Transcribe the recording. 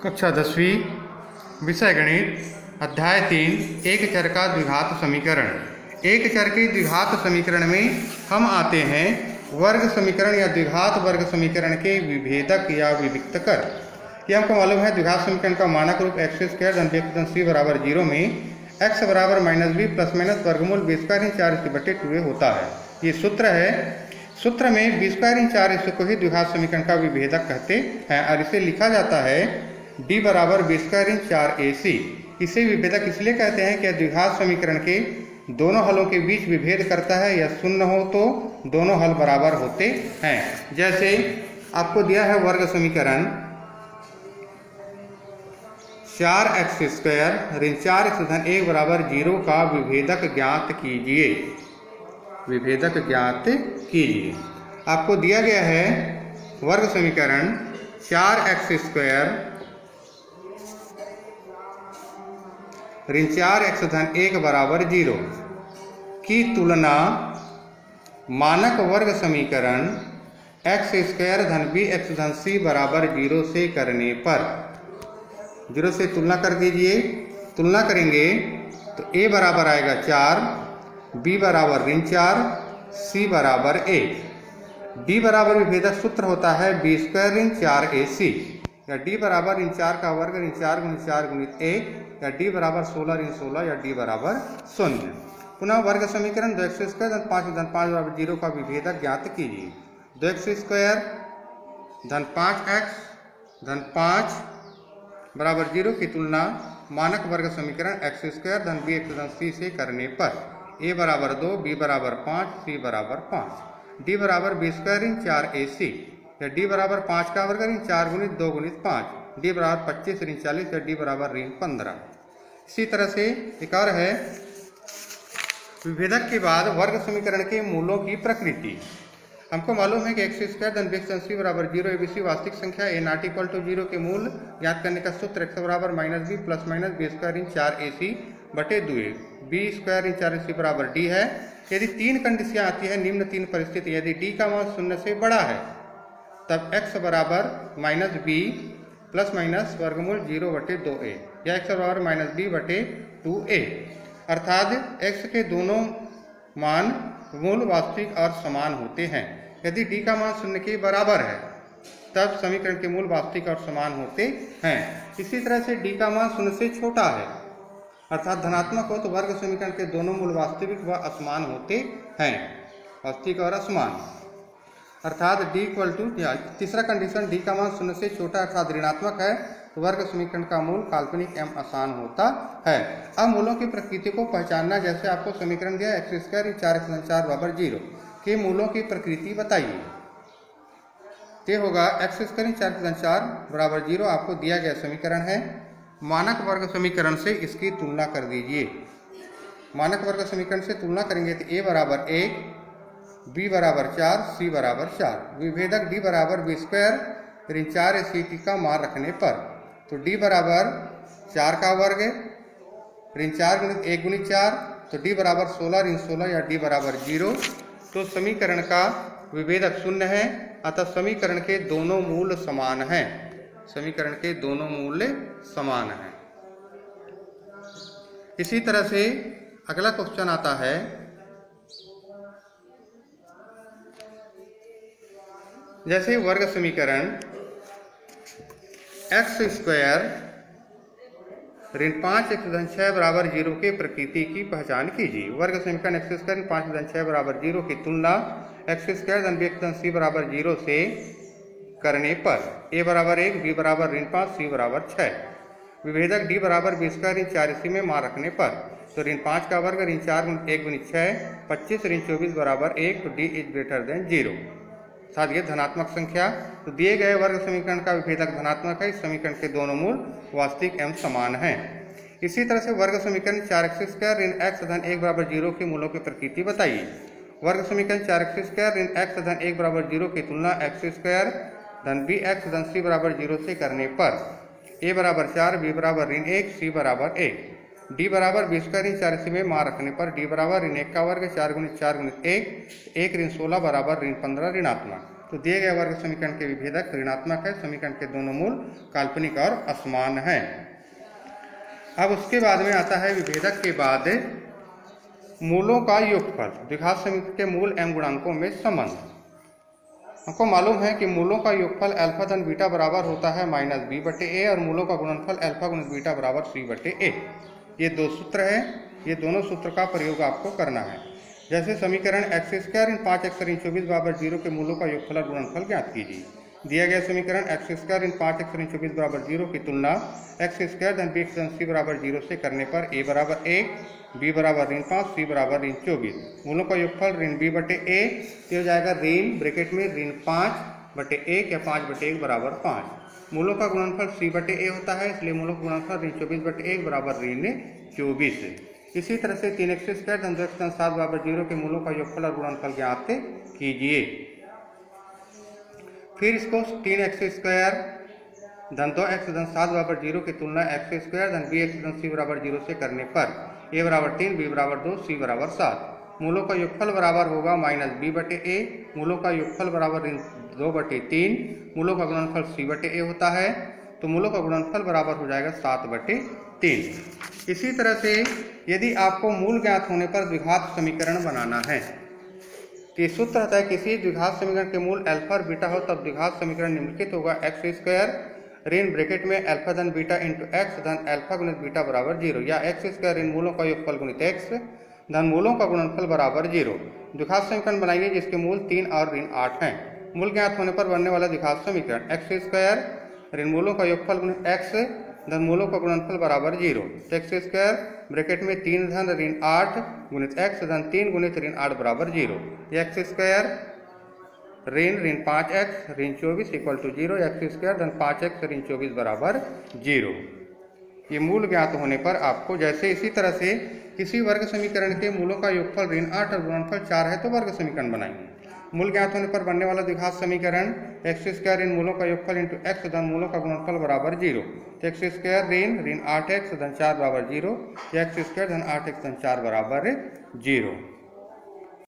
कक्षा 10वीं विषय गणित अध्याय 3 एक चर का द्विघात समीकरण। एक चर के द्विघात समीकरण में हम आते हैं वर्ग समीकरण या द्विघात वर्ग समीकरण के विभेदक या विविक्तकर। ये हमको मालूम है द्विघात समीकरण का मानक रूप x² धन b धन c बराबर 0 में x बराबर -b प्लस माइनस वर्गमूल b² इन 4/2a होता है। ये सूत्र है। सूत्र में b² इन 4 को ही द्विघात समीकरण का विभेदक कहते हैं और इसे लिखा जाता है d बराबर b² इन 4ac। इसे विभेदक इसलिए कहते हैं कि द्विघात समीकरण के दोनों हलों के बीच विभेद करता है या शून्य हो तो दोनों हल बराबर होते हैं। जैसे आपको दिया है वर्ग समीकरण 4x² ऋण 4x धन 1 बराबर 0 का विभेदक ज्ञात कीजिए। विभेदक ज्ञात कीजिए। आपको दिया गया है वर्ग समीकरण 4x² ऋण 4x धन 1 बराबर 0 की तुलना मानक वर्ग समीकरण x² धन bx धन c बराबर 0 से करने पर 0 से तुलना कर दीजिए। तुलना करेंगे तो a बराबर आएगा 4, b बराबर ऋण 4, c बराबर 1। d बराबर विभेदक सूत्र होता है b² ऋण 4ac या d बराबर ऋण 4 का वर्ग ऋण 4 गुणित 4 गुणित 1 या d बराबर 16 ऋण 16 या d बराबर 0। पुनः वर्ग समीकरण 2x² धन 5 धन 5 बराबर 0 का विभेदक ज्ञात कीजिए। 2x² धन 5x धन 5 बराबर 0 की तुलना मानक वर्ग समीकरण x² धन bx धन c से करने पर a बराबर 2, b बराबर 5, c बराबर 5, d बराबर b² ऋण 4ac या d बराबर 5 का वर्ग ऋण 4 गुणित 2 गुणित 5, d बराबर 25 ऋण 40 या d बराबर ऋण 15। इसी तरह से एक और है विभेदक के बाद वर्ग समीकरण के मूलों की प्रकृति। हमको मालूम है कि x² धन bx धन c बराबर 0 abc वास्तविक संख्या a ≠ 0 के मूल ज्ञात करने का सूत्र x बराबर -b प्लस माइनस b² इन 4ac बटे 2a b² इन 4ac बराबर d है। यदि 3 कंडीशन आती है निम्न 3 परिस्थिति, यदि d का मान 0 से बड़ा है तब x बराबर -b प्लस माइनस वर्गमूल 0 बटे 2a या x बराबर -b बटे 2a अर्थात x के दोनों मान मूल वास्तविक और समान होते हैं। यदि d का मान 0 के बराबर है तब समीकरण के मूल वास्तविक और समान होते हैं। इसी तरह से d का मान 0 से छोटा है अर्थात धनात्मक हो तो वर्ग समीकरण के दोनों मूल वास्तविक व असमान होते हैं। वास्तविक और असमान अर्थात d इक्वल टू तीसरा कंडीशन d का मान 0 से छोटा अर्थात ऋणात्मक है तो वर्ग समीकरण का मूल काल्पनिक एवं आसान होता है। अब मूलों की प्रकृति को पहचानना। जैसे आपको समीकरण दिया x² इन 4x धन 4 बराबर 0 के मूलों की प्रकृति बताइए। ते होगा x² इन 4x धन 4 बराबर 0 आपको दिया गया समीकरण है। मानक वर्ग समीकरण से इसकी तुलना कर दीजिए। मानक वर्ग समीकरण से तुलना करेंगे तो a बराबर 1, b बराबर 4, c बराबर 4। विभेदक d बराबर b² ऋण 4ac का मान रखने पर तो d बराबर 4 का वर्ग ऋण 4 गुणित 1 गुणित 4 तो d बराबर 16 ऋण 16 या d बराबर 0। तो समीकरण का विभेदक शून्य है अतः समीकरण के दोनों मूल समान हैं। समीकरण के दोनों मूल्य समान हैं। इसी तरह से अगला क्वेश्चन आता है जैसे वर्ग समीकरण x² ऋण 5x धन 6 बराबर 0 के प्रकृति की पहचान कीजिए। वर्ग समीकरण x² ऋण 5 धन 6 बराबर 0 की तुलना x² धन bx धन c बराबर 0 से करने पर a बराबर 1, b बराबर ऋण 5, c बराबर 6। विभेदक d बराबर b² ऋण 4ac में मान रखने पर तो ऋण 5 का वर्ग ऋण 4 गुणित 1 गुणित 6 25 ऋण 24 बराबर 1 तो d इज ग्रेटर देन 0 साथ ये धनात्मक संख्या। तो दिए गए वर्ग समीकरण का विभेदक धनात्मक है। इस समीकरण के दोनों मूल वास्तविक एवं समान हैं। इसी तरह से वर्ग समीकरण 4x² ऋण x धन 1 बराबर 0 के मूलों की प्रकृति बताइए। वर्ग समीकरण 4x² ऋण x धन 1 बराबर 0 की तुलना x² धन bx धन c बराबर 0 से करने पर a बराबर 4, b बराबर ऋण 1, c बराबर 1, d बराबर b² ऋण 4ac में मान रखने पर d बराबर ऋण 1 का वर्ग 4 गुणित 4 गुणित 1 1 ऋण 16 बराबर ऋण 15 ऋणात्मक। तो दिए गए वर्ग समीकरण के विभेदक ऋणात्मक है, समीकरण के दोनों मूल काल्पनिक और असमान हैं। अब उसके बाद में आता है विभेदक के बाद मूलों का योगफल, द्विघात समीकरण के मूल एम गुणांकों में संबंध। हमको मालूम है कि मूलों का योगफल अल्फा धन बीटा बराबर होता है माइनस बी बटे ए और मूलों का गुणनफल अल्फा गुणित बीटा बराबर सी बटे ए। ये दो सूत्र है, ये दोनों सूत्र का प्रयोग आपको करना है। जैसे समीकरण x² इन 5x इन 24 बराबर 0 के मूलों का योगफल और गुणनफल ज्ञात कीजिए। दिया गया समीकरण x² इन 5x इन 24 बराबर 0 की तुलना x² धन bx धन c बराबर 0 से करने पर a बराबर 1, b बराबर ऋण 5, c बराबर ऋण 24। मूलों का योगफल ऋण b बटे a तो हो जाएगा ऋण ब्रैकेट में ऋण 5 बटे 1 या 5 बटे 1 बराबर 5। मूलों का गुणनफल c बटे a होता है, इसलिए मूलों का गुणनफल ऋण 24 बटे 1 बराबर ऋण 24। इसी तरह से 3x² धन 2x धन 7 बराबर 0 के मूलों का योगफल और गुणनफल ज्ञात कीजिए। फिर इसको 3x² धन 2x धन 7 बराबर 0 की तुलना x² धन bx धन c बराबर 0 से करने पर a बराबर 3, b बराबर 2, c बराबर 7। मूलों का योगफल बराबर होगा माइनस b बटे a, मूलों का योगफल बराबर 2 बटे 3, मूलों का गुणनफल c बटे a होता है, तो मूलों का गुणनफल बराबर हो जाएगा 7 बटे 3। इसी तरह से यदि आपको मूल ज्ञात होने पर द्विघात समीकरण बनाना है तो सूत्र होता है किसी द्विघात समीकरण के मूल अल्फा और बीटा हो तब द्विघात समीकरण निम्नलिखित होगा x² ऋण ब्रैकेट में अल्फा धन बीटा इंटू एक्स धन अल्फा गुणित बीटा बराबर 0 या x² ऋण मूलों का योगफल गुणित x धन मूलों का गुणनफल बराबर 0। द्विघात समीकरण बनाइए जिसके मूल 3 और ऋण 8 हैं। मूल ज्ञात होने पर बनने वाला द्विघात समीकरण x² ऋण मूलों का योगफल गुणित x धन मूलों का गुणनफल बराबर 0। तो x² ब्रैकेट में 3 धन ऋण 8 गुणित x धन 3 गुणित ऋण 8 बराबर 0। x² ऋण 5x ऋण 24 इक्वल टू 0, x² धन 5x ऋण 24 बराबर 0। ये मूल ज्ञात होने पर आपको जैसे इसी तरह से किसी वर्ग समीकरण के मूलों का योगफल ऋण 8 और गुणनफल 4 है तो वर्ग समीकरण बनाएंगे। मूल ज्ञात होने पर बनने वाला द्विघात समीकरण x² ऋण मूलों का योगफल इंटू x धन मूलों का गुणनफल बराबर 0। तो x² ऋण 8x धन 4 बराबर 0 या x² धन 8x धन 4 बराबर 0।